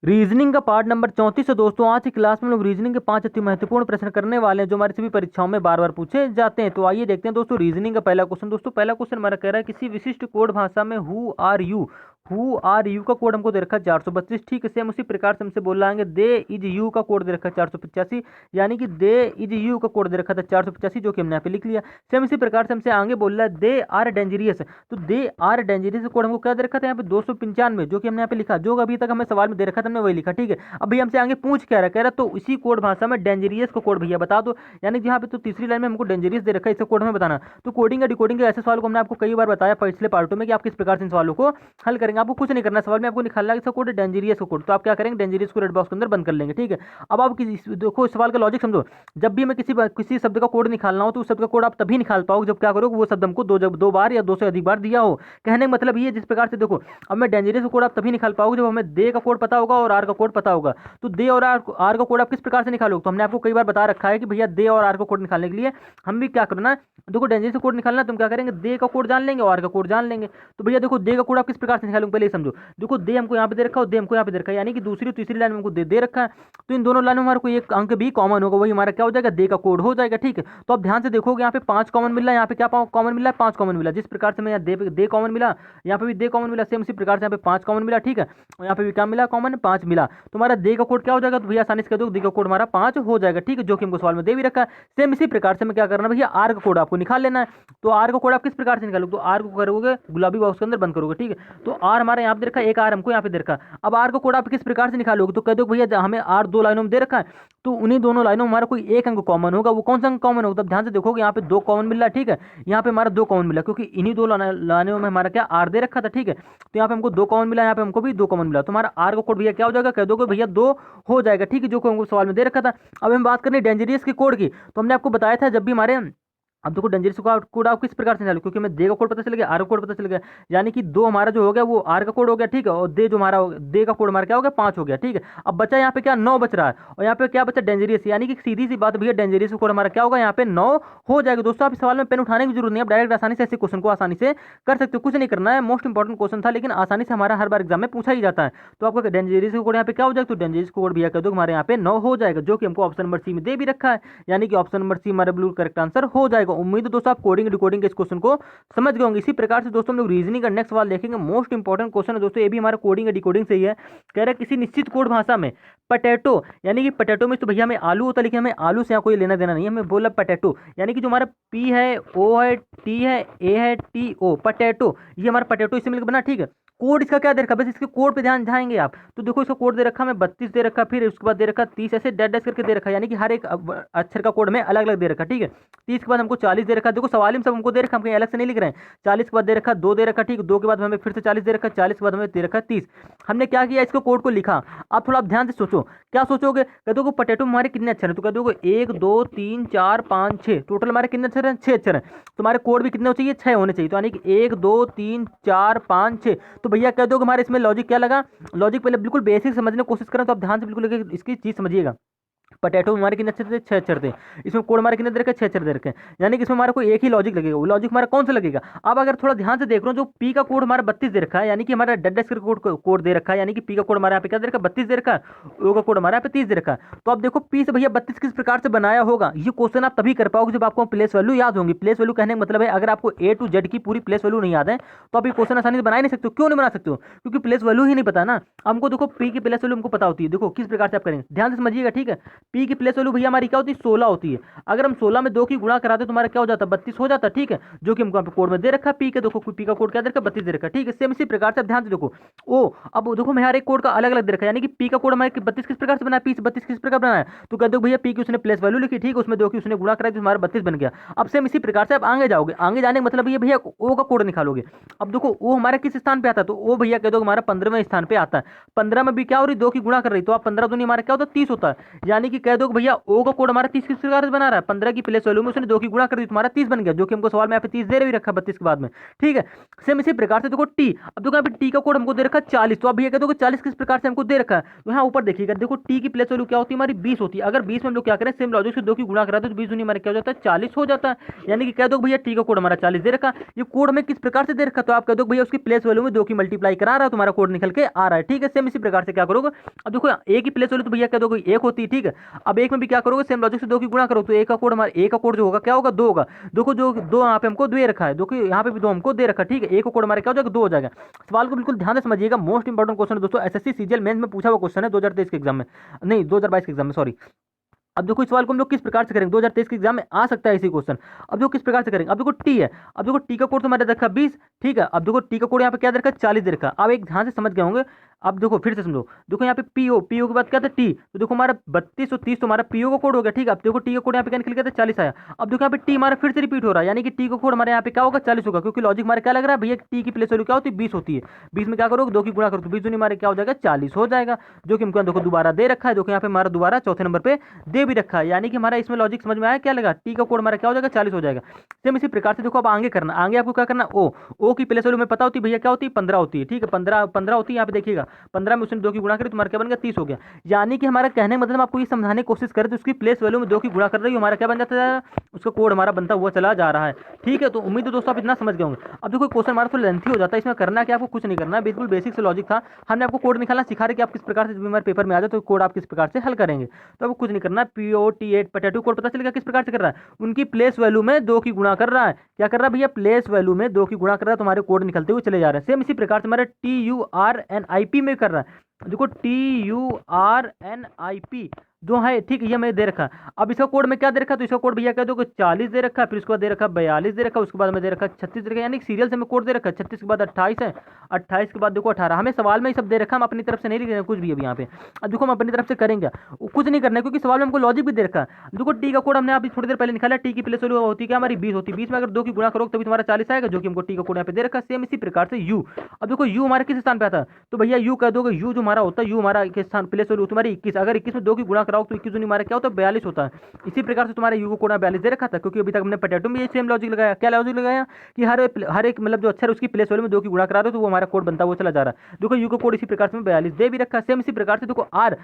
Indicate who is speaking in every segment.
Speaker 1: Reasoning का part number 34 है दोस्तों। आज की क्लास में लोग रीजनिंग के 5 अति महत्वपूर्ण प्रश्न करने वाले हैं जो हमारी सभी परीक्षाओं में बार बार पूछे जाते हैं। तो आइए देखते हैं दोस्तों रीजनिंग का पहला क्वेश्चन। दोस्तों पहला क्वेश्चन हमारा कह रहा है किसी विशिष्ट कोड भाषा में हु आर यू का कोड हमको दे रखा है 432। ठीक है, सेम उसी प्रकार से हमसे बोल रहा है दे इज यू का कोड दे रखा है 485, यानी कि दे इज यू का कोड दे रखा था 485, जो कि हमने यहाँ पे लिख लिया। सेम इसी प्रकार से हमसे आगे बोल रहा है दे आर डेंजरियस, तो दे आर डेंजरियस कोड हमको क्या दे रखा था यहाँ पे 295, जो कि हमने यहाँ पे लिखा, जो अभी तक हमें सवाल में दे रखा था हमने वही लिखा। ठीक है, अब भैया हमसे आगे पूछ क्या रहा, कह रहा तो इसी कोड भाषा में डेंजरियस को कोड भैया बता दो, यानी कि यहाँ पे तो तीसरी लाइन में हमको डेंजरियस दे रखा है, इसका कोड हमें बताना। तो कोडिंग या डिकोडिंग के ऐसे सवाल को हमने आपको कई बार बताया पिछले पार्टों में कि आप किस प्रकार से इन सवालों को हल करेंगे। आपको कुछ नहीं करना, सवाल में आपको निकालना है इसका कोड डेंजरियस का कोड, तो आप क्या करेंगे डेंजरियस को रेड बॉक्स के अंदर बंद कर लेंगे। ठीक है, अब आप देखो इस सवाल का लॉजिक समझो। जब भी हमें किसी शब्द का कोड निकालना हो तो उस शब्द का कोड आप तभी निकाल पाओगे जब क्या करोगे वो शब्द हमको दो बार या दो से अधिक बार दिया हो। कहने का मतलब ये जिस प्रकार से देखो, अब मैं डेंजरियस का कोड आप तभी निकाल पाओगे जब हमें दे का कोड पता होगा और आर का कोड पता होगा। तो दे और आर का कोड आप किस प्रकार से निकालोगे, तो हमने आपको कई बार बता रखा है कि भैया दे और आर का कोड निकालने के लिए हम भी क्या करना है, देखो डेंजरियस का कोड निकालना है, तुम क्या करेंगे दे का कोड जान लेंगे और आर का कोड जान लेंगे। तो भैया देखो दे का कोड आप किस प्रकार से निकालोगे पहले समझो। देखो दे हमको यहाँ पे दे रखा है, दे हमको यहाँ पे दे रखा है, यानी कि दूसरी और तीसरी लाइन में हमको दे रखा है, तो इन दोनों लाइन में हमारा कोई एक अंक भी कॉमन होगा, वही हमारा क्या हो जाएगा दे का कोड हो जाएगा। ठीक है, तो अब ध्यान से देखोगे यहाँ पे 5 कॉमन मिल रहा है, यहाँ पे क्या कॉमन मिला है 5 कॉमन मिला, जिस प्रकार से मैं यहाँ दे कॉमन मिला, यहाँ पे भी दे कॉमन मिला, सेम उसी प्रकार से यहाँ पे 5 कॉमन मिला। ठीक है, और यहाँ पे भी क्या मिला कॉमन 5 मिला, तो हमारा दे का कोड क्या हो जाएगा, तो भैया आसानी से कह दो दे का कोड हमारा 5 हो जाएगा। ठीक है, जो कि हमको सवाल में दे भी रखा है। सेम इसी प्रकार से मैं क्या करना भैया आर का कोड आपको निकाल लेना है। तो आर का कोड आप किस प्रकार से निकालोगे, तो आर को करोगे गुलाबी बॉक्स के अंदर बंद करोगे। ठीक है, तो आर हमारा यहाँ पे दे रखा है, एक आर हमको यहाँ पे दे रखा है। अब आर का कोड आप किस प्रकार से निकालोगे, तो कह दो भैया हमें आर 2 लाइनों में दे रखा है, तो उन्हीं दोनों लाइनों में हमारा कोई एक अंक कॉमन होगा, वो कौन सा अंक कॉमन होगा, तब ध्यान से देखोगे यहाँ पे 2 कॉमन मिल रहा है। ठीक है, यहाँ पे हमारा 2 कॉमन मिला क्योंकि इन्हीं 2 लाइनों में हमारा क्या आर दे रखा था। ठीक है, तो यहाँ पे हमको 2 कॉमन मिला, यहाँ पे हमको भी 2 कॉमन मिला, तो हमारा आर का कोड भैया क्या हो जाएगा, कह दोगे भैया 2 हो जाएगा। ठीक है, जो कि हमको सवाल में दे रखा था। अब हम बात करें डेंजरियस के कोड की, तो हमने आपको बताया था जब भी हमारे, अब देखो डेंजरियस का कोड आप किस प्रकार से निकालो, क्योंकि हमें दे का कोड पता चल गया, आर का कोड पता चल गया, यानी कि 2 हमारा जो हो गया वो आर का कोड हो गया। ठीक है, और दे जो हमारा दे का कोड हमारा क्या हो गया 5 हो गया। ठीक है, अब बचा यहाँ पे क्या 9 बच रहा है, और यहाँ पे क्या बचा डेंजरियस, यानी कि सीधी सी बात भैया डेंजरियस का कोड हमारा क्या होगा यहाँ पे 9 हो जाएगा। दोस्तों आप इस सवाल में पेन उठाने की जरूरत नहीं है, आप डायरेक्ट आसानी से ऐसे क्वेश्चन को आसानी से कर सकते हो, कुछ नहीं करना है। मोस्ट इंपॉर्टेंट क्वेश्चन था लेकिन आसानी से हमारा हर बार एग्जाम में पूछा ही जाता है। तो आपका डेंजरियस का कोड यहाँ पे क्या हो जाएगा, तो डेंजरियस कोड भैया कह दो हमारे यहाँ पे 9 हो जाएगा, जो कि हमको ऑप्शन नंबर सी में दे भी रखा है, यानी कि ऑप्शन नंबर सी हमारा बिल्कुल करेक्ट आंसर हो जाएगा। उम्मीद है दोस्तों आप कोडिंग डिकोडिंग के इस क्वेश्चन को समझ गए होंगे। इसी प्रकार से दोस्तों हम लोग रीजनिंग का नेक्स्ट सवाल देखेंगे। मोस्ट इंपॉर्टेंट क्वेश्चन है दोस्तों, ये भी हमारा कोडिंग या डिकोडिंग से ही है। कह रहा है किसी निश्चित कोड भाषा में पटेटो, यानी कि पटेटो में तो भैया हमें आलू होता है, लेकिन हमें आलू से यहाँ कोई लेना देना नहीं है, हमें बोला पटेटो, यानी कि जो हमारा पी है ओ है टी है ए है टी ओ पटेटो, ये हमारा पटेटो इससे मिलकर बना। ठीक है, कोड इसका क्या दे रखा है, बस इसके कोड पे ध्यान जाएंगे आप, तो देखो इसका कोड दे रखा है 32 दे रखा, फिर उसके बाद दे रखा 30, ऐसे डैश डैश करके दे रखा है, यानी कि हर एक अक्षर का कोड में अलग अलग दे रखा। ठीक है, 30 के बाद हमको 40 दे रखा, देखो सवाल में सब हमको दे रखा, हम कहीं अलग से नहीं लिख रहे हैं। 40 के बाद दे रखा 2 दे रखा, ठीक 2 के बाद हमें फिर से 40 दे रखा, 40 के बाद हमें दे रखा 30। हमने क्या किया इसको कोड को लिखा। आप थोड़ा ध्यान से सोचो, क्या सोचोगे, कह दो पटेटो में हमारे कितने अक्षर हैं, तो कह दोगे 1 2 3 4 5 6, टोटल हमारे कितने अक्षर हैं 6 अक्षर हैं, तो हमारे कोड भी कितने चाहिए 6 होने चाहिए, तो यानी कि 1 2 3 4 5 6। तो भैया कह दोगे हमारे इसमें लॉजिक क्या लगा, लॉजिक पहले बिल्कुल बेसिक समझने की कोशिश करें, तो आप ध्यान से बिल्कुल इसकी चीज समझिएगा। पटेटो में हमारे कितने अक्षर थे 6 अक्षर थे, इसमें कोड हमारे कितने दे रखे 6 अक्षर दे रखे, यानी कि इसमें हमारा कोई एक ही लॉजिक लगेगा, वो लॉजिक हमारा कौन सा लगेगा। अब अगर थोड़ा ध्यान से देख रहा हूँ, जो पी का कोड हमारा 32 दे रखा है, यानी कि हमारा डडेस का कोड दे रखा है, यानी कि पी का कोड हमारे यहाँ पे क्या दे रखा है 32 दे रखा है, ओ का कोड हमारे यहाँ पे 30 दे रखा है। तो आप देखो पी से भैया 32 किस प्रकार से बनाया होगा, ये क्वेश्चन आप तभी कर पाओगे जब आपको प्लेस वैल्यू याद होंगी। प्लेस वैल्यू कहने का मतलब है अगर आपको ए टू जेड की पूरी प्लेस वैल्यू नहीं याद है तो आप ये क्वेश्चन आसानी से बना ही नहीं सकते हो। क्यों नहीं बना सकते हो, क्योंकि प्लेस वैल्यू ही नहीं पता ना हमको। देखो पी की प्लेस वैल्यू हमको पता होती है, देखो किस प्रकार से आप करेंगे ध्यान से समझिएगा। ठीक है, पी की प्लेस वैल्यू भैया हमारी क्या होती है 16 होती है, अगर हम 16 में 2 की गुणा कराते तो हमारा क्या हो जाता है 32 हो जाता है। ठीक है, जो कि हमको कोड में दे रखा है पी के, देखो पी का कोड क्या दे रखा है 32 दे रखा है। ठीक है, सेम इसी प्रकार से ध्यान से देखो ओ, अब देखो मैं हर एक कोड का अलग अलग दे रखा है, यानी कि पी का कोड हमारे 32 किस प्रकार से बना है, पी 32 किस प्रकार बनाया है, तो कहते हो भैया पी की उसने प्लेस वैल्यू लिखी, ठीक उसमें 2 की उसने गुणा कराई तो हमारा 32 बन गया। अब सेम इसी प्रकार से आप आगे जाओगे, आगे जाने का मतलब ये भैया ओ का कोड निकालोगे। अब देखो ओ हमारा किस स्थान पे आता है, तो ओ भैया कह दो हमारा 15वें स्थान पे आता है। 15 में भी क्या हो रही 2 की गुणा कर रही, तो आप 15 दूनी हमारा क्या होता है 30 होता है, यानी कि कह दो कि भैया ओ का कोड हमारा 30 किस प्रकार से बना रहा है, 15 की प्लेस वैल्यू में उसने 2 की गुणा कर दी, तुम्हारा 30 बन गया, जो कि हमको सवाल में यहाँ पे 30 दे रहे रखा 32 के बाद में। ठीक है, सेम इसी प्रकार से देखो टी, अब देखो यहाँ पे टी का कोड हमको दे रखा है 40, तो अब भैया कह दो कि 40 किस प्रकार से हमको दे रखा है, तो यहाँ ऊपर देखिएगा, देखो टी की प्लेस वैल्यू क्या होती है हमारी 20 होती है, अगर 20 में हम लोग क्या करें सेम लॉजिक से 2 की गुणा कराते हैं तो 20 दूनी हमारे क्या हो जाता है 40 हो जाता है, यानी कि कह दो भैया टी का कोड हमारा 40 दे रखा, ये कोड हमें किस प्रकार से दे रखा, तो आप कह दो भैया उसकी प्लेस वैल्यू में 2 की मल्टीप्लाई करा रहा है, तुम्हारा कोड निकल के आ रहा है। ठीक है, सेम इसी प्रकार से क्या करोगे, अब देखो ए की प्लेस वैल्यू तो भैया कह दो एक होती है, ठीक है, अब एक में भी क्या करोगे सेम लॉजिक से 2 की गुणा करो, तो ए का कोड हमारा ए का कोड जो होगा क्या होगा 2 होगा, देखो जो 2 यहाँ पे हमको दे रखा है, देखो यहाँ पे भी 2 हमको दे रखा है, ठीक है, ए का कोड हमारा क्या हो जाएगा 2 हो जाएगा। सवाल को बिल्कुल ध्यान से समझिएगा, मोस्ट इंपॉर्टेंट क्वेश्चन है दोस्तों, एसएससी सीजीएल मेंस में पूछा हुआ क्वेश्चन है 2023 के एग्जाम में, नहीं 2022 के एग्जाम में, सॉरी। अब देखो इस सवाल को हम लोग किस प्रकार से करेंगे, 2023 के एग्जाम में आ सकता है इसी क्वेश्चन। अब देखो किस प्रकार से करेंगे, अब देखो टी है, अब देखो टी का कोड तो हमारा रखा 20, ठीक है, अब देखो टी का कोड यहाँ पे क्या रखा 40 दे रखा, अब एक ध्यान से समझ गए होंगे। अब देखो फिर से समझो, देखो यहाँ पे पीओ, पीओ के बाद क्या था टी, तो देखो हमारा 32 और 30 तो हमारा पीओ का कोड हो गया, ठीक है, अब देखो टी का कोड यहाँ पे क्या निकल गया था 40 आया, अब देखो यहाँ पे टी हमारा फिर से रिपीट हो रहा है, यानी कि टी का कोड हमारे यहाँ पे क्या होगा 40 होगा, क्योंकि लॉजिक हमारा क्या लग रहा है भैया टी की प्लेस वैल्यू क्या होती है 20 होती है, 20 में क्या करोगे 2 की गुणा करो तो 20 दूनी हमारे क्या हो जाएगा 40 हो जाएगा, जो कि हमको देखो दोबारा दे रखा है, देखो यहाँ पे हमारा दोबारा चौथे नंबर पे दे भी रखा है, यानी कि हमारा इसमें लॉजिक समझ में आया, क्या लगा टी का कोड हमारा क्या हो जाएगा 40 हो जाएगा। सेम इसी प्रकार से देखो अब आगे करना, आगे आपको क्या करना, ओ की प्लेस वैल्यू में पता होती है भैया क्या होती है 15 होती है, ठीक है, 15 होती है, यहाँ पे देखिएगा 15 में उसने 2 की गुणा करी तुम्हारा क्या बन गया 30 हो गया, यानी कि हमारा कहने मतलब आपको ये समझाने की कोशिश करें तो उसकी प्लेस वैल्यू में 2 की गुणा कर रही है, हमारा क्या बन जाता है उसका कोड हमारा बनता हुआ चला जा रहा है। ठीक है, तो उम्मीद है दोस्तों आप इतना समझ गए होंगे। अब देखो क्वेश्चन हमारा थोड़ा लेंथी हो जाता है, इसमें करना क्या आपको कुछ नहीं करना है, बिल्कुल बेसिक से लॉजिक था, हमने आपको कोड निकालना सिखा रहे कि आप किस प्रकार से जब हमारे पेपर में आ जाए तो कोड आप किस प्रकार से हल करेंगे, तो आपको कुछ नहीं करना है, POT8 पोटैटो कोड पता चलेगा किस प्रकार से कर रहा है, उनकी प्लेस वैल्यू में 2 की गुणा कर रहा है, क्या कर रहा है भैया प्लेस वैल्यू में 2 की गुणा कर रहा है, तुम्हारे कोड निकलते हुए चले जा रहे हैं। सेम इसी प्रकार से हमारे TURNIP में कर रहा है, देखो TURNIP जो है, ठीक है, ये मैंने दे रखा है, अब इसका कोड में क्या दे रखा है, तो इसका कोड भैया कह दो कि 40 दे रखा है, फिर उसके बाद दे रखा है 42 दे रखा है, उसके बाद में दे रखा है 36 दे रखा है, यानी सीरियल से हमें कोड दे रखा है, 36 के बाद 28 है, 28 के बाद देखो 18, हमें सवाल में ही सब दे रखा है, हम अपनी तरफ से नहीं लिख रहे हैं कुछ भी अभी यहाँ पे। अब देखो हम अपनी तरफ से करेंगे कुछ नहीं करना है, क्योंकि सवाल में हमको लॉजिक भी दे रखा है। देखो टी का कोड हमने अभी थोड़ी देर पहले निकाला, टी की प्लेस वैल्यू होती है क्या हमारी 20 होती है, 20 में अगर 2 की गुणा करोगे तभी तुम्हारा 40 आएगा, जो कि हमको टी का कोड यहाँ पे दे रखा है। सेम इसी प्रकार से यू, अब देखो यू हमारे किस स्थान पे आता है, तो भैया यू कह दोगे, यू जो हमारा होता है, यू हमारा किस स्थान प्लेस वैल्यू तुम्हारी 21, अगर 21 में 2 की गुणा कराओ तो 21 हमारा क्या होता है 42 होता है। इसी प्रकार से तुम्हारे यू को कोड 42 दे रखा था, क्योंकि अभी तक हमने पोटैटो में ये सेम लॉजिक लगाया, क्या लॉजिक लगाया कि हर एक मतलब जो अक्षर उसकी प्लेस वैल्यू में 2 की गुणा करा दो तो वो हमारा कोड बनता हुआ चला जा रहा है। देखो यू को कोड इसी प्रकार से 42 दे भी रखा है। सेम इसी प्रकार से देखो आर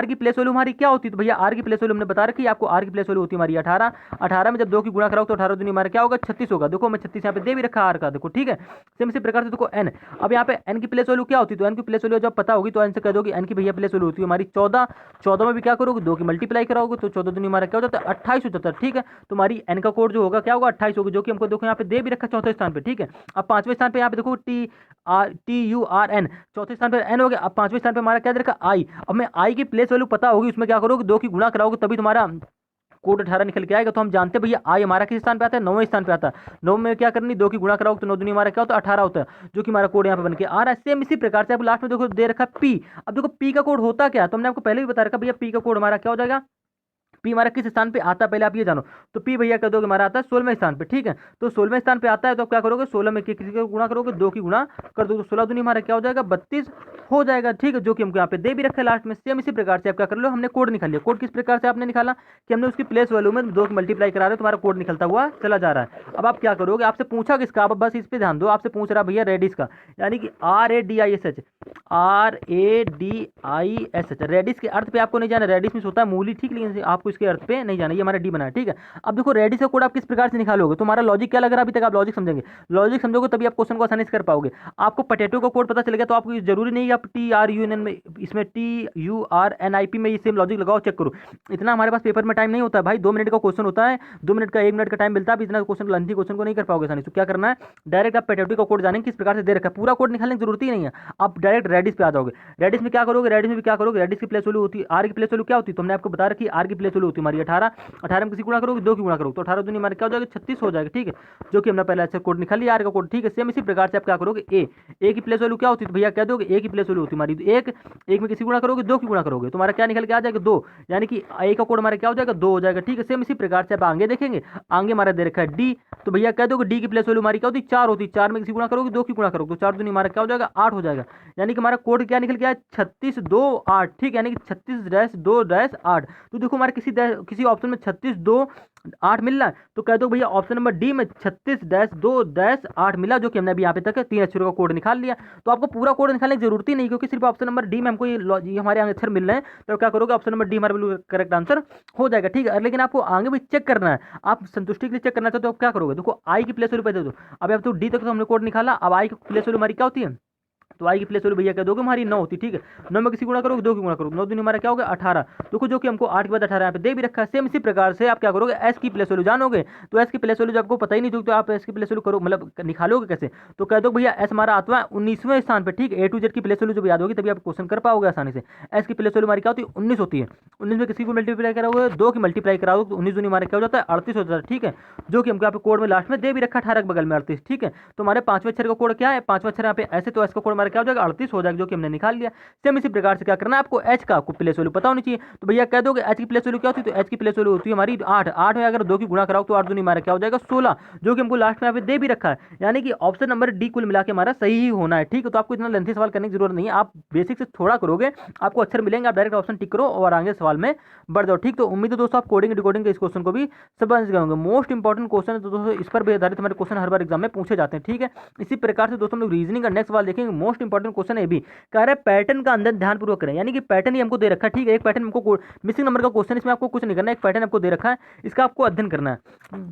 Speaker 1: की प्लेस वैल्यू हमारी क्या होती है, तो भैया आर की प्लेस वैल्यू हमने बता रखी है आपको, आर की प्लेस वैल्यू होती है हमारी 18, 18 में जब 2 की गुणा कराओ तो 18 दूनी हमारा क्या होगा 36 होगा, देखो मैं 36 यहाँ पे दे भी रखा आर का, देखो ठीक है। सेम इसी प्रकार से देखो एन, अब यहाँ पे एन की प्लेस वैल्यू क्या होती है, तो एन की प्लेस वैल्यू जब पता होगी तो एन से कह दोगे एन की भैया प्लेस वैल्यू होती है हमारी 14, 14 में भी क्या करोगे 2 की मल्टीप्लाई कराओगे तो 14 दूनी हमारा क्या हो जाता है 28 हो जाता है। ठीक है, तुम्हारी एन का कोड जो होगा क्या होगा 28 होगा, जो कि हमको देखो यहाँ पे दे भी रखा चौथे स्थान पे। ठीक है, अब पांचवें स्थान पे यहाँ पे देखो TURN, चौथे स्थान पे एन हो गया, अब पांचवें स्थान पे हमारा क्या दे रखा आई, अब मैं आई की प्लेस वैल्यू पता होगी उसमें क्या करोगे 2 की गुणा कराओगे तभी तुम्हारा कोड 18 निकल के आएगा। तो हम जानते हैं भैया आई हमारा किस स्थान पे आता है 9वें स्थान पे आता है, 9 में क्या करनी 2 की गुणा कराओगे तो 9 दूनी हमारा क्या होता है 18 होता है, जो कि हमारा कोड यहाँ पे बन के आ रहा है। सेम इसी प्रकार से आप लास्ट में देखो दे रखा पी, अब देखो पी का कोड होता क्या, तो हमने आपको पहले भी बता रखा भैया पी का कोड हमारा क्या हो जाएगा, पी हमारा किस स्थान पे आता है पहले आप ये जानो, तो पी भैया कह दोगे हमारा आता है 16वें स्थान पे। ठीक है, तो 16वें स्थान पे आता है तो आप क्या करोगे 16 में किसी को गुणा करोगे 2 की गुणा कर दो तो 16 दूनी हमारा क्या हो जाएगा 32 हो जाएगा। ठीक है, जो कि हमको यहाँ पे दे भी रखा है लास्ट में। सेम इसी प्रकार से आप क्या कर लो, हमने कोड निकाल लिया, कोड किस प्रकार से आपने निकाला कि हमने उसकी प्लेस वैल्यू में 2 की मल्टीप्लाई करा रहे हो, तुम्हारा कोड निकलता हुआ चला जा रहा है। अब आप क्या करोगे, आपसे पूछा किसका, आप बस इस पे ध्यान दो, आपसे पूछ रहा भैया रेडिस का, यानी कि RADISH, रेडिस के अर्थ पे आपको नहीं जाना, रेडिस में होता है मूली, ठीक, लेकिन आपको इसके अर्थ पे नहीं जाना, ये हमारा डी बना है। ठीक है, अब देखो रेडिस का कोड आप किस प्रकार से निकालोगे, तो हमारा लॉजिक क्या लग रहा है, अभी तक आप लॉजिक समझेंगे, लॉजिक समझोगे तभी आप क्वेश्चन को आसानी से कर पाओगे। आपको पोटैटो का कोड पता चल गया तो आपको जरूरी नहीं है आप TRUN में, इसमें TURNIP में ये सेम लॉजिक लगाओ, चेक करो। इतना हमारे पास पेपर में टाइम नहीं होता है भाई, 2 मिनट का क्वेश्चन होता है, 2 मिनट का 1 मिनट का टाइम मिलता है, इतना क्वेश्चन लेंथी क्वेश्चन को नहीं कर पाओगे आसानी से। तो क्या करना है, डायरेक्ट आप पोटैटो का कोड जानेंगे किस प्रकार से दे रखा है, पूरा कोड निकालने की जरूरत ही नहीं है, आप डायरेक्ट रेडिस पे आ जाओगे। रेडिस में क्या करोगे, रेडिस में भी क्या करोगे, रेडिस की प्लेस वैल्यू होती है, आर की प्लेस वैल्यू क्या होती है, तो हमने आपको बता रखी आर की प्लेस वैल्यू होती है हमारी 18, 18 में किसी गुणा करोगे 2 की गुणा करोगे तो 18 दूनी हमारे क्या हो जाएगा 36 हो जाएगा। ठीक है, जो कि हमने पहले अच्छा कोड निकाल लिया आर का कोड। ठीक है, सेम इसी प्रकार से आप क्या करोगे ए की प्लेस वैल्यू क्या होती है, तो भैया कह दोगे ए की प्लेस वैल्यू होती है हमारी एक में किसी गुणा करोगे 2 की गुणा करोगे तुम्हारा क्या निकल के आ जाएगा 2, यानी कि ए का कोड हमारा क्या हो जाएगा 2 हो जाएगा। ठीक है, सेम इसी प्रकार से आप आगे देखेंगे, आगे हमारा दे रखा है डी, तो भैया कह दोगे डी की प्लेस वैल्यू हमारी क्या होती है 4 होती है, 4 में किसी गुणा करोगे 2 की गुणा करोगे तो 4 दूनी हमारा क्या हो जाएगा 8 हो जाएगा, यानी कि हमारा कोड क्या निकल गया है 3628, ठीक है, यानी कि 36-2-8। तो देखो हमारे किसी ऑप्शन में 36-2-8 मिल रहा है, तो कह दो भैया ऑप्शन नंबर डी में 36-2-8 मिला, जो कि हमने अभी यहाँ पे तक 3 अक्षरों का कोड निकाल लिया। तो आपको पूरा कोड निकालने की जरूरत ही नहीं, क्योंकि सिर्फ ऑप्शन नंबर डी में हमको ये हमारे अक्षर मिल रहे हैं। तो क्या करोगे, ऑप्शन नंबर डी हमारा बिल्कुल करेक्ट आंसर हो जाएगा, ठीक है। लेकिन आपको आगे भी चेक करना है, आप संतुष्टि के लिए चेक करना चाहते हो तो क्या करोगे, देखो आई की प्लेस वैल्यू पे दे दो। अब तो डी तक तो हमने कोड निकाला, अब आई की प्लेस वैल्यू हमारी क्या होती है, तो आई की प्लेस वैल्यू भैया कह दोगे हमारी 9 होती, ठीक है। 9 में किसी गुणा करोगे, 2 की गुणा करोगे, 9 दूनी हमारा क्या होगा 18। देखो जो कि हमको 8 के बाद 18 यहाँ पे दे भी रखा है। सेम इसी प्रकार से आप क्या करोगे, एस की प्लेस वैल्यू जानोगे, तो एस की प्लेस वैल्यू जब आपको पता ही नहीं तो आप एस की प्लेस वैल्यू करो, मतलब निकालोगे कैसे, तो कह दो भैया एस हमारा आता है 19वें स्थान पे, ठीक है। ए टू जेड की प्लेस वैल्यू जब याद होगी तभी आप क्वेश्चन कर पाओगे आसानी से। एस की प्लेस वैल्यू हमारी क्या होती है 19 होती है। 19 में किसी को मल्टीप्लाई कराओगे, 2 की मल्टीप्लाई कराओगे तो 19 दूनी हमारे क्या हो जाता है 38 हो जाता है, ठीक है। जो कि हमको यहाँ पे कोड में लास्ट में दे भी रखा 18 के बगल में 38, ठीक है। तो हमारे 5वें अक्षर का कोड क्या है, 5वां अक्षर यहाँ पे ऐसे, तो एस का कोड हमारा क्या हो जाएगा 38 हो जाएगा, जो कि हमने निकाल लिया। सेम इसी प्रकार से क्या करना है आपको, एच का प्लेस वैल्यू पता होनी चाहिए। तो भैया कह दोगे एच की प्लेस वैल्यू क्या होती है, तो एच की प्लेस वैल्यू होती है हमारी 8। 8 में अगर 2 की गुणा कराओ तो 8 दूनी हमारा क्या हो जाएगा 16, जो कि हमको लास्ट में यहाँ पे दे भी रखा है। यानी कि ऑप्शन नंबर डी कुल मिला के हमारा सही ही होना है, ठीक है। तो आपको इतना लेंथी सवाल करने की जरूरत नहीं है, आप बेसिक से थोड़ा करोगे आपको अक्षर मिलेंगे, आप डायरेक्ट ऑप्शन टिक करो और आगे सवाल में बढ़ जाओ, ठीक। तो उम्मीद है दोस्तों आप कोडिंग डिकोडिंग के इस क्वेश्चन को भी समझ गए होंगे। मोस्ट इंपॉर्टेंट क्वेश्चन है तो दोस्तों इस पर भी आधारित हमारे क्वेश्चन हर बार एग्जाम में पूछे जाते हैं, ठीक है। इसी प्रकार से दोस्तों हम लोग रीजनिंग का नेक्स्ट सवाल देखेंगे। मोस्ट इंपॉर्टेंट क्वेश्चन है भी, कह रहा है पैटर्न का अंदर ध्यानपूर्वक करें, यानी कि पैटर्न ही हमको दे रखा है, ठीक है। एक पैटर्न हमको मिसिंग नंबर का क्वेश्चन, इसमें आपको कुछ नहीं करना है, एक पैटर्न आपको दे रखा है, इसका आपको अध्ययन करना है।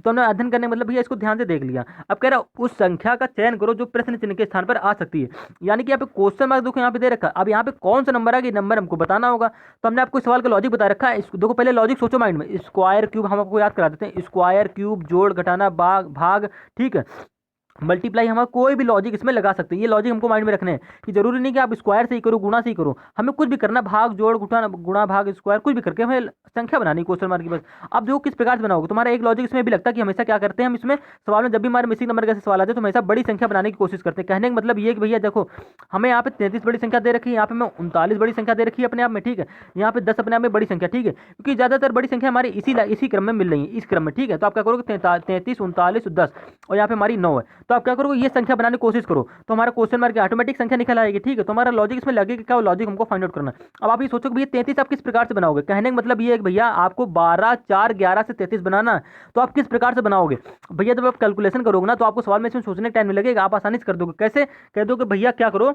Speaker 1: तो हमने अध्ययन करने मतलब भैया इसको ध्यान से देख लिया। अब कह रहा है उस संख्या का चयन करो जो प्रश्न चिन्ह के स्थान पर आ सकती है, यानी कि यहाँ पे क्वेश्चन मार्क देखो यहाँ पे दे रखा है। अब यहाँ पे कौन सा नंबर है, नंबर हमको बताना होगा। तो हमने आपको सवाल का लॉजिक बता रखा है, देखो पहले लॉजिक सोचो माइंड में। स्क्वायर क्यूब हम आपको याद करा देते हैं, स्क्वायर क्यूब जोड़ घटाना भाग, ठीक है। मल्टीप्लाई हम कोई भी लॉजिक इसमें लगा सकते हैं, ये लॉजिक हमको माइंड में रखने हैं कि जरूरी नहीं कि आप स्क्वायर से ही करो, गुणा से ही करो, हमें कुछ भी करना, भाग जोड़ गुणा भाग स्क्वायर कुछ भी करके हमें संख्या बनानी क्वेश्चन मार्क की बस। अब जो किस प्रकार से बनाओगे, तुम्हारा एक लॉजिक इसमें भी लगता है कि हमेशा क्या करते हैं हम इसमें सवाल में, जब भी हमारे मिसिंग नंबर का सवाल आते हैं तो हमेशा बड़ी संख्या बनाने की कोशिश करते हैं। कहने का मतलब ये कि भैया देखो हमें यहाँ पे 33 बड़ी संख्या दे रखी है, यहाँ पे मैं 39 बड़ी संख्या दे रखी है अपने आप में, ठीक है। यहाँ पे 10 अपने आप में बड़ी संख्या, ठीक है, क्योंकि ज्यादातर बड़ी संख्या हमारी इसी क्रम में मिल रही है, इस क्रम में, ठीक है। तो आप क्या करोगे 33 39 10 और यहाँ पे हमारी 9 है, तो आप क्या करोगे ये संख्या बनाने की कोशिश करो, तो हमारा क्वेश्चन मार्क की ऑटोमेटिक संख्या निकल आएगी, ठीक है। तो हमारा लॉजिक इसमें लगेगा क्या, लॉजिक हमको फाइंड आउट करना है। अब आप ये सोचो कि भैया 33 आप किस प्रकार से बनाओगे, कहने का मतलब ये है कि भैया आपको 12 4 11 से 33 बनाना है, तो आप किस प्रकार से बनाओगे भैया, जब आप कैलकुलेशन करोगे ना तो आपको सवाल में इसमें सोचने का टाइम नहीं लगेगा, आप आसानी से कर दोगे। कैसे, कह दो कि भैया क्या करो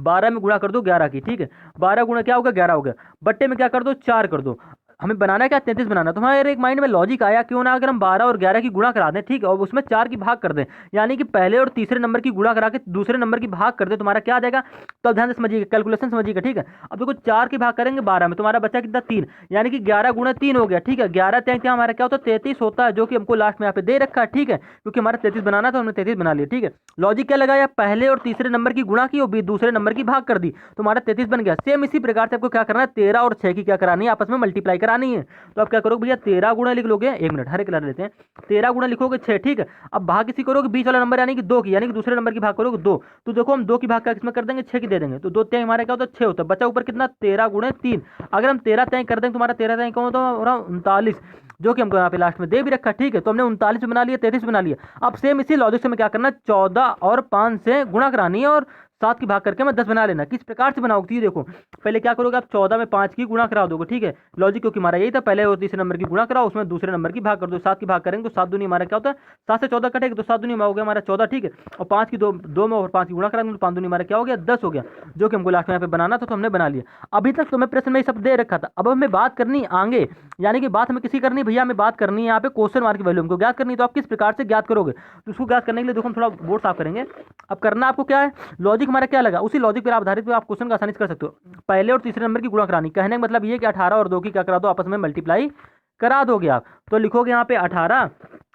Speaker 1: 12 में गुणा कर दो 11 की, ठीक है। 12 गुणा क्या होगा 11 हो गया, बट्टे में क्या कर दो 4 कर दो, हमें बनाना है क्या 33 बनाना। तो हमारे एक माइंड में लॉजिक आया क्यों ना अगर हम 12 और 11 की गुणा करा दें, ठीक है, और उसमें 4 की भाग कर दें, यानी कि पहले और तीसरे नंबर की गुणा करा के दूसरे नंबर की भाग कर दे, तुम्हारा क्या आ जाएगा। तो ध्यान से समझिएगा, कैलकुलेशन समझिएगा, ठीक है। अब देखो 4 की भाग करेंगे 12 में, तुम्हारा बच्चा कितना 3, यानी कि 11 गुणा 3 हो गया, ठीक है। 11 3 हमारा क्या होता है 33 होता है, जो कि हमको लास्ट में यहाँ पे दे रखा है, ठीक है, क्योंकि हमारा 33 बनाना था, हमने 33 बना लिया, ठीक है। लॉजिक क्या लगाया, पहले और तीसरे नंबर की गुणा की और दूसरे नंबर की भाग कर दी, तो हमारा 33 बन गया। सेम इसी प्रकार से आपको क्या करना है 13 और 6 की क्या करानी है, आपस में मल्टीप्लाई करानी है। तो आप क्या करोगे भैया 13 गुणा लिख लोगे, एक मिनट हर एक लड़ लेते हैं, 13 गुणा लिखोगे 6, ठीक है। अब भाग किसी करोगे बीच वाला नंबर यानी कि 2 की, यानी कि दूसरे नंबर की भाग करोगे 2, तो देखो हम 2 की भाग का किसमें कर देंगे 6 की दे देंगे, तो 2 तय हमारा क्या होता है 6 होता है, बचा ऊपर कितना 13 गुणे 3। अगर हम 13 तय कर देंगे तुम्हारा 13 तय कौन होता है 39, जो कि हमको यहाँ पे लास्ट में दे भी रखा, ठीक है। तो हमने 39 बना लिया 33 बना लिया। अब सेम इसी लॉजिक से मैं क्या करना 14 और 5 से गुणा करानी है और 7 की भाग करके मैं 10 बना लेना। किस प्रकार से बनाओगे देखो, पहले क्या करोगे आप 14 में 5 की गुणा करा दोगे, ठीक है। लॉजिक क्योंकि हमारा यही था, पहले और तीसरे नंबर की गुणा कराओ, उसमें दूसरे नंबर की भाग कर दो, 7 की भाग करेंगे तो 7 दूनी हमारा क्या होता है 7 से 14 कटेगा तो 7 दूनी में हो गया हमारा 14, ठीक है। और 5 की 2 में और 5 की गुणा कराएंगे तो 5 दूनी हमारा क्या हो गया 10 हो गया, जो कि हमको लास्ट में यहाँ पे बनाना था, तो हमने बना लिया। अभी तक तो मैं प्रश्न में सब दे रखा था, अब हमें बात करनी आगे, यानी कि बात हमें किसी करनी भैया, हमें बात करनी है यहाँ पे क्वेश्चन मार्क की वैल्यू हमको ज्ञात करनी है। तो आप किस प्रकार से ज्ञात करोगे, तो उसको ज्ञात करने के लिए देखो हम थोड़ा बोर्ड साफ करेंगे। अब करना आपको क्या है, लॉजिक हमारा क्या लगा, उसी लॉजिक पर आधारित आप क्वेश्चन का आसानी से कर सकते हो। पहले और तीसरे नंबर की गुणा करानी, कहने का मतलब ये कि 18 और 2 की क्या करा दो आपस में मल्टीप्लाई करा दोगे आप। तो लिखोगे यहाँ पे 18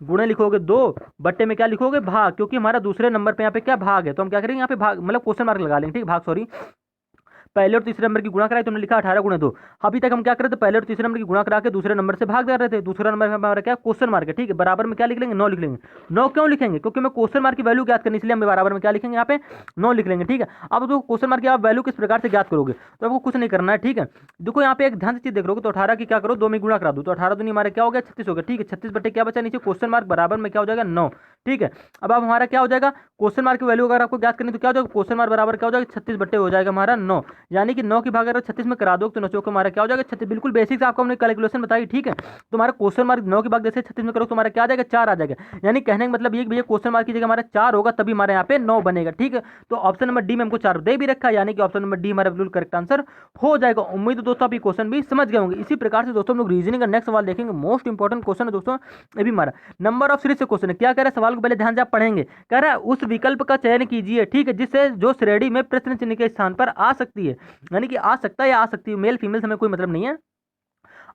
Speaker 1: गुणे लिखोगे 2 बट्टे में क्या लिखोगे भाग, क्योंकि हमारा दूसरे नंबर पे यहाँ पे क्या भाग है, तो हम क्या करेंगे यहाँ पे भाग मतलब क्वेश्चन मार्क लगा लेंगे, ठीक भाग सॉरी। पहले और तीसरे नंबर की गुणा कराई, तुमने लिखा 18 गुणे 2। अभी तक हम क्या कर रहे थे, पहले और तीसरे नंबर की गुणा करा के दूसरे नंबर से भाग कर रहे थे, दूसरा नंबर हमारा क्या क्वेश्चन मार्क है, ठीक है। बराबर में क्या लिख लेंगे 9 लिख लेंगे। 9 क्यों लिखेंगे, क्योंकि हमें क्वेश्चन मार्क की वैल्यू ज्ञात करनी, इसलिए हम बराबर में क्या लिखेंगे यहाँ पे 9 लिख लेंगे, ठीक है। अब तो क्वेश्चन मार्क की आप वैल्यू किस प्रकार से ज्ञात करोगे, तो आपको कुछ नहीं करना है, ठीक है। देखो यहाँ पे एक ध्यान से चीज देख रहे हो, तो 18 की क्या करो 2 में गुणा करा दो, तो 18 दूनी हमारे क्या हो गया 36 हो गया, ठीक है। 36 बट्टे क्या बचा नीचे क्वेश्चन मार्क बराबर में क्या हो जाएगा 9, ठीक है। अब हमारा क्या हो जाएगा, क्वेश्चन मार्क की वैल्यू अगर आपको ज्ञात करनी तो क्या हो जाएगा, क्वेश्चन मार्क बराबर क्या हो जाएगा, 36 बट्टे हो जाएगा हमारा 9, यानी कि 9 की भाग अगर 36 में करा दो तो 9 चौको हमारा क्या हो जाएगा 36। बिल्कुल बेसिक से आपको हमने कैलकुलेशन बताई, ठीक है। तो हमारा क्वेश्चन मार्क 9 की भाग जैसे 36 में करो तो हमारा क्या आ जाएगा 4 आ जाएगा, यानी कहने का मतलब ये कि भैया क्वेश्चन मार्क की जगह हमारा 4 होगा तभी हमारे यहाँ पे 9 बनेगा, ठीक है। तो ऑप्शन नंबर डी में हमको 4 दे भी रखा है, यानी कि ऑप्शन नंबर डी हमारा बिल्कुल करेक्ट आंसर हो जाएगा। उम्मीद है दोस्तों आप ये क्वेश्चन भी समझ गए होंगे। इसी प्रकार से दोस्तों हम लोग रीजनिंग का नेक्स्ट सवाल देखेंगे, मोस्ट इंपॉर्टेंट क्वेश्चन है दोस्तों ये भी हमारा नंबर ऑफ सीरीज से क्वेश्चन है। क्या कह रहा है सवाल को पहले ध्यान से आप पढ़ेंगे, कह रहा है उस विकल्प का चयन कीजिए, ठीक है, जिससे जो श्रेणी में प्रश्न चिन्ह के स्थान पर आ सकती है, यानी कि आ सकता है या आ सकती है, मेल फीमेल हमें कोई मतलब नहीं है।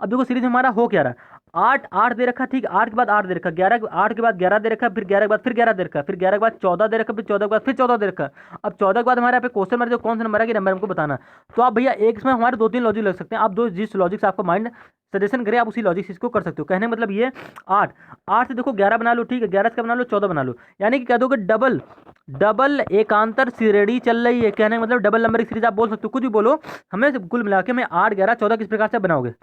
Speaker 1: अब देखो सीरीज हमारा हो क्या रहा है, 8 8 दे रखा, ठीक, 8 के बाद 8 दे रखा, 11 8 के बाद 11 दे रखा, फिर 11 के बाद फिर 11 दे रखा, फिर 11 के बाद 14 दे रखा, फिर 14 के बाद फिर 14 दे रखा। अब 14 के बाद हमारे यहाँ पे क्वेश्चन मार्क जो कौन सा नंबर है कि नंबर हमको बताना। तो आप भैया एक इसमें हमारे 2-3 लॉजिक लग सकते हैं, आप दो जिस लॉजिक से आपका माइंड सजेशन करे आप उसी लॉजिक से इसको कर सकते हो। कहने का मतलब ये 8 8 से देखो 11 बना लो, ठीक है, 11 से बना लो 14 बना लो, यानी कि कह दोगे डबल डबल एकांतर श्रेणी चल रही है। कहने का मतलब डबल नंबर की सीरीज आप बोल सकते हो, कुछ भी बोलो, हमें कुल मिला के हमें 8 11 14 किस प्रकार से बनाओगे।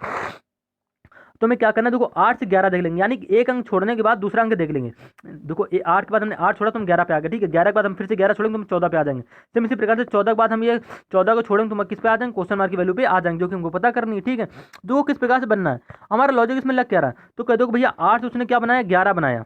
Speaker 1: तो हमें क्या करना है, देखो 8 से 11 देख लेंगे, यानी कि एक अंक छोड़ने के बाद दूसरा अंक देख लेंगे। देखो 8 के बाद हमने 8 छोड़ा तो हम 11 पे आ गए, ठीक है, 11 के बाद हम फिर से 11 छोड़ेंगे तो हम 14 पे आ जाएंगे। सेम इसी प्रकार से 14 के बाद हम ये 14 को छोड़ेंगे तो हम किस पे आ जाएंगे, क्वेश्चन मार्क की वैल्यू पे आ जाएंगे, जो कि हमको पता करनी है, ठीक है। तो किस प्रकार से बनना है हमारा लॉजिक इसमें लग क्या रहा है, तो कह दो भैया 8 से उसने क्या बनाया 11 बनाया,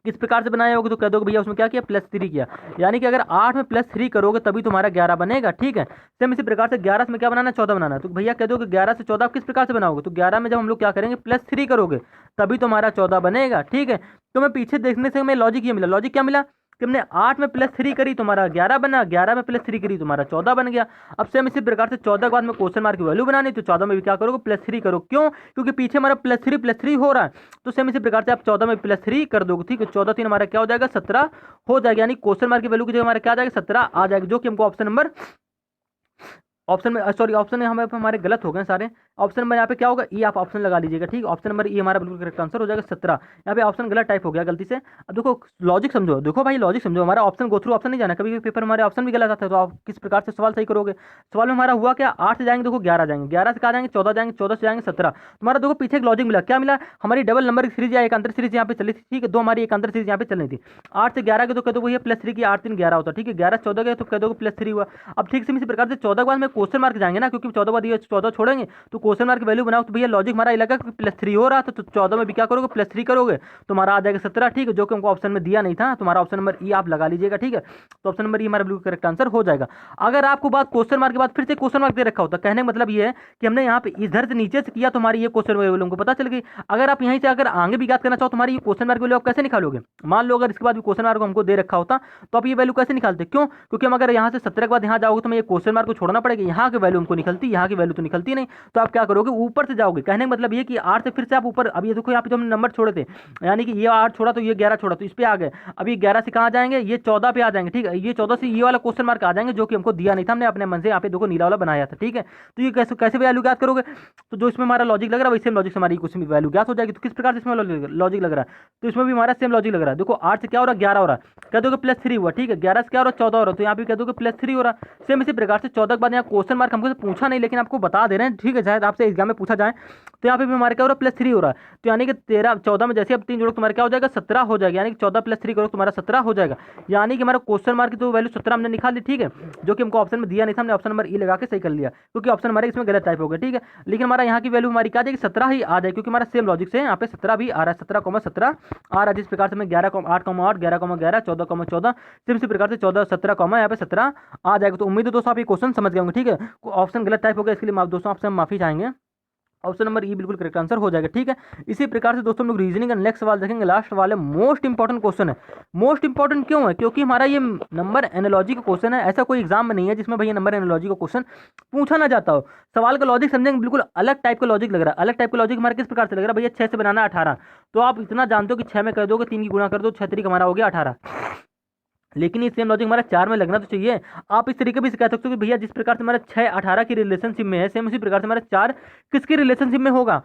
Speaker 1: किस प्रकार से बनाया होगा, तो कह दो भैया उसमें क्या किया +3 किया, यानी कि अगर 8 में +3 करोगे तभी तुम्हारा 11 बनेगा, ठीक है। सेम इसी प्रकार से 11 में क्या बनाना है 14 बनाना है, तो भैया कह दो कि 11 से 14 किस प्रकार से बनाओगे, तो 11 में जब हम लोग क्या करेंगे +3 करोगे तभी तुम्हारा 14 बनेगा, ठीक है। तो मैं पीछे देखने से हमें लॉजिक ये मिला, लॉजिक क्या मिला कि हमने 8 में +3 करी तुम्हारा 11 बना, 11 में +3 करी तुम्हारा 14 बन गया। अब सेम इसी प्रकार से 14 के बाद में क्वेश्चन मार्क की वैल्यू बनानी, तो 14 में भी क्या करोगे +3 करो, क्यों, क्योंकि पीछे हमारा +3 हो रहा है। तो सेम इसी प्रकार से आप 14 में +3 कर दोगे, ठीक है, 14 3 हमारा क्या हो जाएगा 17 हो जाएगा, यानी क्वेश्चन मार्क की वैल्यू की जगह हमारा क्या आ जाएगा 17 आ जाएगा, जो कि हमको ऑप्शन में सॉरी ऑप्शन में हमारे गलत हो गए सारे। ऑप्शन नंबर यहाँ पे क्या होगा ई, आप ऑप्शन लगा लीजिएगा, ठीक, ऑप्शन नंबर ई हमारा बिल्कुल करेक्ट आंसर हो जाएगा 17। यहाँ पे ऑप्शन गलत टाइप हो गया गलती से। अब देखो लॉजिक समझो, देखो भाई लॉजिक समझो, हमारा ऑप्शन गो थ्रू ऑप्शन नहीं जाना, कभी भी पेपर में हमारे ऑप्शन भी गलत आता है, तो आप किस प्रकार से सवाल सही करोगे। सवाल में हमारा हुआ क्या 8 से जाएंगे देखो 11 जाएंगे, 11 से कहा जाएंगे 14 जाएंगे, 14 से जाएंगे 17। तुम्हारा देखो पीछे एक लॉजिक मिला, क्या मिला, हमारी डबल नंबर की सीरीज या एक अंतर सीरीज यहाँ पे चली थी, ठीक है, दो हमारी एक अंतर सीरीज यहाँ पे चल रही थी। 8 से 11 के तो कह दो भैया +3 की, 8 3 11 होता, ठीक है, 11 से 14 के तो कह दो +3 हुआ। अब ठीक से इसी प्रकार से 14 के बाद में क्वेश्चन मार्क जाएंगे ना, क्योंकि 14 बाद ये 14 छोड़ेंगे तो क्वेश्चन मार्क की वैल्यू बनाओ, तो भैया लॉजिक हमारा ये लगा कि +3 हो रहा था, तो 14 में भी क्या करोगे +3 करोगे तुम्हारा आ जाएगा 17, ठीक है, जो कि हमको ऑप्शन में दिया नहीं था, तुम्हारा ऑप्शन नंबर ई आप लगा लीजिएगा, ठीक है। तो ऑप्शन नंबर ई हमारा बिल्कुल करेक्ट आंसर हो जाएगा। अगर आपको बात क्वेश्चन मार्क के बाद फिर से क्वेश्चन मार्क दे रखा होता, कहने का मतलब ये है कि हमने यहाँ पे इधर से नीचे से किया तो हमारी ये क्वेश्चन वैल्यू हमको पता चल गई। अगर आप यहीं से अगर आगे भी याद करना चाहो तुम्हारी ये क्वेश्चन मार्क वैल्यू आप कैसे निकालोगे, मान लो अगर इसके बाद भी क्वेश्चन मार्क हमको दे रखा होता तो आप ये वैल्यू कैसे निकालते, क्यों, क्योंकि हम अगर यहाँ से 17 के बाद यहाँ जाओगे तो मैं ये क्वेश्चन मार्क को छोड़ना पड़ेगा, यहाँ की वैल्यू हमको निकलती, यहाँ की वैल्यू तो निकलती नहीं, तो आप क्या करोगे ऊपर से जाओगे। कहने का मतलब ये कि 8 से फिर से आप ऊपर, अब ये देखो यहाँ पे जो हमने नंबर छोड़े थे, यानी कि ये 8 छोड़ा तो ये 11 छोड़ा तो इस पे आ गए, अब ये 11 से कहाँ जाएंगे ये 14 पे आ जाएंगे, ठीक है, ये 14 से ये वाला क्वेश्चन मार्क आ जाएंगे जो कि हमको दिया नहीं था, हमने अपने मन से यहाँ पे देखो नीला वाला बनाया था, ठीक है। तो ये कैसे कैसे वैल्यू ज्ञात करोगे, तो जो इसमें हमारा लॉजिक लग रहा है वैसे लॉजिक से हमारी कुछ वैल्यू ज्ञात हो जाएगी। तो किस प्रकार से इसमें लॉजिक लग रहा है, तो इसमें भी हमारा सेम लॉजिक लग रहा है। देखो 8 से क्या हो रहा है 11 हो रहा है, कह दोगे +3 हुआ, ठीक है, 11 से क्या हो रहा है 14 हो रहा है, तो यहाँ पे कह दोगे +3 हो रहा है। सेम इसी प्रकार से 14 के बाद यहाँ क्वेश्चन मार्क हमको पूछा नहीं लेकिन आपको बता दे रहे हैं, ठीक है, शायद आपसे एग्जाम में पूछा जाए, तो यहाँ पे भी हमारे क्या हो रहा है +3 हो रहा है, तो यानी कि 13 14 में जैसे अब 3 जोड़ो तुम्हारा क्या हो जाएगा 17 हो जाएगा, यानी कि 14 +3 करो तुम्हारा 17 हो जाएगा, यानी कि हमारा क्वेश्चन मार्क की तो वैल्यू 17 हमने निकाल ली, ठीक है, जो कि हमको ऑप्शन में दिया नहीं था, हमने ऑप्शन नंबर ई लगा के सही कर लिया, क्योंकि ऑप्शन हमारे इसमें गलत टाइप हो गया, ठीक है। लेकिन हमारा यहाँ की वैल्यू हमारी क्या आ जाएगी 17 ही आ जाएगी, क्योंकि हमारा सेम लॉजिक से यहाँ पे 17 भी आ रहा है, 17,17 आ रहा है, जिस प्रकार से हमें 11,8,8 11,11 14,14 सिर्फ इसी प्रकार से 14 17, यहाँ पे 17 आ जाएगा। तो उम्मीद है दोस्तों आप ये क्वेश्चन समझ गए होंगे, ठीक है, ऑप्शन गलत टाइप हो गया इसके लिए दोस्तों आपसे हम माफी चाहेंगे। ऑप्शन नंबर ई बिल्कुल करेक्ट आंसर हो जाएगा, ठीक है। इसी प्रकार से दोस्तों हम लोग रीजनिंग का नेक्स्ट सवाल देखेंगे, लास्ट वाले मोस्ट इंपॉर्टेंट क्वेश्चन है। मोस्ट इंपॉर्टेंट क्यों है, क्योंकि हमारा ये नंबर एनालॉजी का क्वेश्चन है, ऐसा कोई एग्जाम में नहीं है जिसमें भैया नंबर एनालॉजी का क्वेश्चन पूछा ना जाता हो। सवाल का लॉजिक समझेंगे, बिल्कुल अलग टाइप का लॉजिक लग रहा है। अलग टाइप का लॉजिक हमारा किस प्रकार से लग रहा है, भैया 6 से बनाना 18, तो आप इतना जानते हो कि 6 में कर दोगे 3 की गुणा कर दो 6 3 हमारा हो गया 18, लेकिन ये सेम लॉजिक हमारा 4 में लगना तो चाहिए। आप इस तरीके भी कह सकते हो कि भैया जिस प्रकार से हमारा 6 18 की रिलेशनशिप में है, सेम उसी प्रकार से हमारा 4 किसकी रिलेशनशिप में होगा।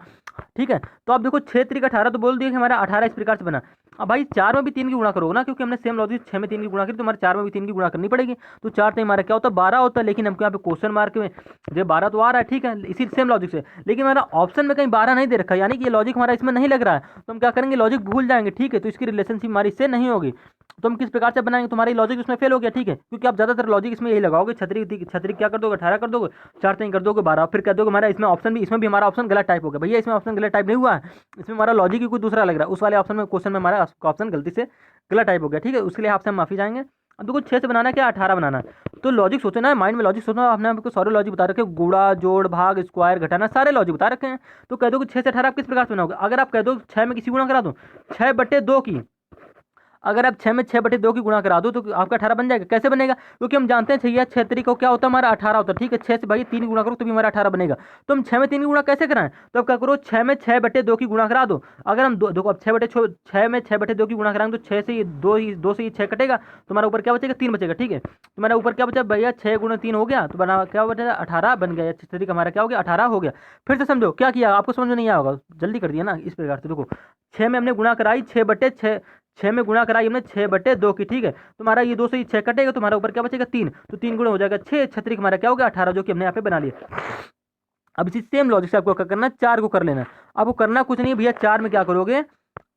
Speaker 1: ठीक है, तो आप देखो 6 3 18 तो बोल दिया कि हमारा 18 इस प्रकार से बना। अब भाई 4 में भी 3 की गुणा करोगे ना, क्योंकि हमने सेम लॉजिक 6 में 3 की गुणा करी, तो हमारे 4 में भी 3 की गुणा करनी पड़ेगी। तो 4 तो हमारा क्या होता है 12 होता है, लेकिन हमको यहाँ पे क्वेश्चन मार्क में जो 12 तो आ रहा है, ठीक है, इसी सेम लॉजिक से, लेकिन हमारा ऑप्शन में कहीं 12 नहीं दे रखा है, यानी कि ये लॉजिक हमारा इसमें नहीं लग रहा है। तो हम क्या करेंगे, लॉजिक भूल जाएंगे। ठीक है, तो इसकी रिलेशनशिप हमारी इससे नहीं होगी। तो हम किस प्रकार से बनाएंगे, तुम्हारी लॉजिक उसमें फेल हो गया। ठीक है, क्योंकि आप ज्यादातर लॉजिक इसमें यही लगाओगे, छतरी छतरी क्या कर दोगे 18 कर दोगे, 4 3 कर दोगे 12, फिर कह दोगे हमारा इसमें ऑप्शन भी, इसमें भी हमारा ऑप्शन गलत टाइप हो गया। भैया इसमें ऑप्शन गलत टाइप नहीं हुआ है, इसमें हमारा लॉजिक ही कुछ दूसरा लग रहा है। उस वाले ऑप्शन में क्वेश्चन में हमारा ऑप्शन गलती से गलत टाइप हो गया। ठीक है, उसके लिए आपसे हम माफी चाहेंगे। अब देखो 6 से बनाना है क्या 18 बनाना है, तो लॉजिक सोचो ना, माइंड में लॉजिक सोचना। आपने आपको सारे लॉजिक बता रखे, गुणा जोड़ भाग स्क्वायर घटाना सारे लॉजिक बता रखे हैं। तो कह दो कि 6 से 18 आप किस प्रकार से बनाओगे। अगर आप कह दो 6 में किसी गुणा करा दो 6/2 की, अगर आप 6 में 6/2 की गुणा करा दो तो आपका 18 बन जाएगा। कैसे बनेगा, क्योंकि हम जानते हैं 6 या 6 तरीका क्या होता है हमारा 18 होता है। ठीक है, 6 से भाई 3 की गुणा करो तो भी हमारा 18 बनेगा। तो हम 6 में 3 की गुणा कैसे कराएं, तो अब क्या करो 6 में 6/2 की गुणा करा दो। अगर हम देखो अब 6 में 6/2 की गुणा कराएंगे तो 6 से ये 2 से ये 6 कटेगा, तुम्हारा ऊपर क्या बचेगा 3 बचेगा। ठीक है, तुम्हारा ऊपर क्या बचा भैया 6 × 3 हो गया, तो बना क्या बचा 18 बन गया। 6 तरीका हमारा क्या हो गया 18 हो गया। फिर से समझो क्या किया, आपको समझ में नहीं आया होगा, जल्दी कर दिया ना। इस प्रकार से देखो 6 में हमने गुणा कराई 6/6, 6 में गुणा कराई हमने 6/2 की। ठीक है, तुम्हारा ये 2 से 6 कटेगा, तुम्हारा ऊपर क्या बचेगा 3, तो 3 गुणा हो जाएगा 6, छतरी हमारा क्या हो गया 18, जो कि हमने यहाँ पे बना लिया। अब इसी सेम लॉजिक से आपको क्या करना है 4 को कर लेना है। आपको करना कुछ नहीं भैया, 4 में क्या करोगे,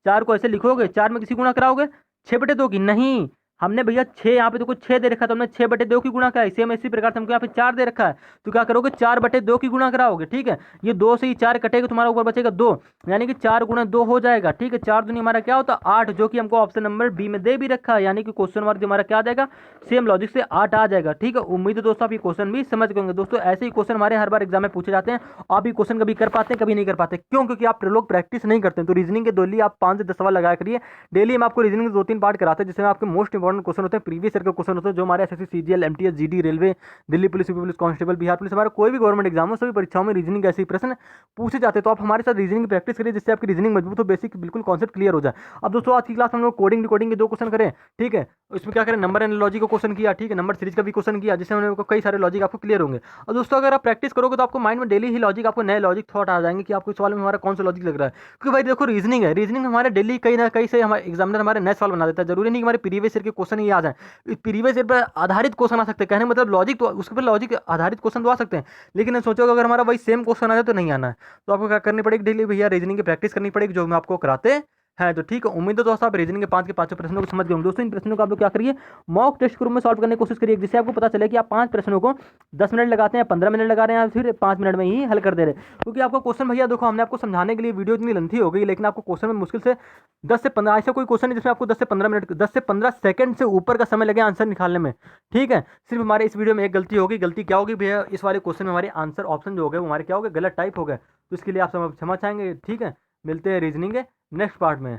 Speaker 1: 4 को ऐसे लिखोगे, 4 में किसी गुणा कराओगे 6/2 की नहीं, हमने भैया 6 यहाँ पे देखो 6 दे रखा है, तो हमने 6/2 की गुणा कराई। सेम इसी प्रकार से हमको यहाँ पे 4 दे रखा है, तो क्या करोगे 4/2 की गुणा कराओगे। ठीक है, ये 2 से ही 4 कटेगा, तुम्हारा ऊपर बचेगा 2, यानी कि 4 × 2 हो जाएगा। ठीक है, 4 दूनी हमारा क्या होता है 8, जो कि हमको ऑप्शन नंबर बी में दे भी रखा है, यानी कि क्वेश्चन मार्क हमारा क्या आ जाएगा सेम लॉजिक से 8 आ जाएगा। ठीक है, उम्मीद है दोस्तों आप ये क्वेश्चन भी समझ गए होंगे। दोस्तों ऐसे ही क्वेश्चन हमारे हर बार एग्जाम में पूछे जाते हैं, आप ये क्वेश्चन कभी कर पाते हैं कभी नहीं कर पाते, क्यों, क्योंकि आप लोग प्रैक्टिस नहीं करते हैं। तो रीजनिंग के डेली आप 5 से 10 सवाल लगाया करिए। डेली हम आपको रीजनिंग के 2-3 पार्ट कराते हैं, जिसमें आपके मोस्ट इंपॉर्टेंट क्वेश्चन होते हैं, प्रीवियस ईयर के क्वेश्चन होते हैं, जो हमारे SSC CGL MTS GD railway Delhi police UP police constable Bihar police हमारा कोई भी गवर्नमेंट एग्जाम हो, सभी परीक्षाओं में रीजनिंग ऐसे ही प्रश्न पूछे जाते हैं। तो आप हमारे साथ रीजनिंग की प्रैक्टिस करिए, जिससे आपकी रीजनिंग मजबूत हो, बेसिक बिल्कुल कॉन्सेप्ट क्लियर हो जाए। अब दोस्तों आज की क्लास में हम लोग कोडिंग डिकोडिंग के 2 क्वेश्चन करें। ठीक है, इसमें क्या करें नंबर एंड लॉजिक का क्वेश्चन किया, ठीक है, नंबर सीरीज का भी क्वेश्चन किया, जिससे हमने कई सारे लॉजिक आपको क्लियर होंगे। और दोस्तों अगर आप प्रैक्टिस करोगे तो आपको माइंड में डेली ही लॉजिक, आपको नए लॉजिक थॉट आ जाएंगे कि आपको इस सवाल में हमारा कौन सा लॉजिक लग रहा है। क्योंकि भाई देखो रीजनिंग है, रीजनिंग हमारे डेली कहीं ना कहीं से हमारे एग्जामिनर हमारे नए सवाल बना देता है। जरूरी नहीं कि हमारे प्रीवियस ईयर के क्वेश्चन ही आ जाए, प्रीवियस ईयर पर आधारित क्वेश्चन आ सकते हैं। कहने मतलब लॉजिक तो उसके पर लॉजिक आधारित क्वेश्चन तो आ सकते हैं, लेकिन सोचो अगर हमारा वही सेम क्वेश्चन आ जाए तो नहीं आना है। तो आपको क्या करनी पड़ेगी, डेली भैया रीजनिंग की प्रैक्टिस करनी पड़ेगी, जो मैं आपको कराते है। तो ठीक है, उम्मीद है दोस्तों आप रीजनिंग के 5 के 5 प्रश्नों को समझ गए होंगे। दोस्तों इन प्रश्नों को आप लोग क्या करिए मॉक टेस्ट के रूप में सॉल्व करने की कोशिश करिए, जिससे आपको पता चले कि आप 5 प्रश्नों को 10 मिनट लगाते हैं, 15 मिनट लगा रहे हैं, फिर 5 मिनट में ही हल कर दे रहे हैं। क्योंकि आपको क्वेश्चन भैया देखो हमने आपको समझाने के लिए वीडियो इतनी लेंथी हो गई, लेकिन आपको क्वेश्चन में मुश्किल से 10 से 15 ऐसा कोई क्वेश्चन है जिसमें आपको 10 से 15 मिनट 10 से 15 सेकंड से ऊपर का समय लगे आंसर निकालने में। ठीक है, सिर्फ हमारे इस वीडियो में एक गलती होगी। गलती क्या होगी भैया, इस वाले क्वेश्चन में हमारे आंसर ऑप्शन जो हो गए वो हमारे क्या हो गए गलत टाइप हो गए, तो इसके लिए आप क्षमा चाहेंगे। ठीक है, मिलते हैं रीजनिंग के नेक्स्ट पार्ट में।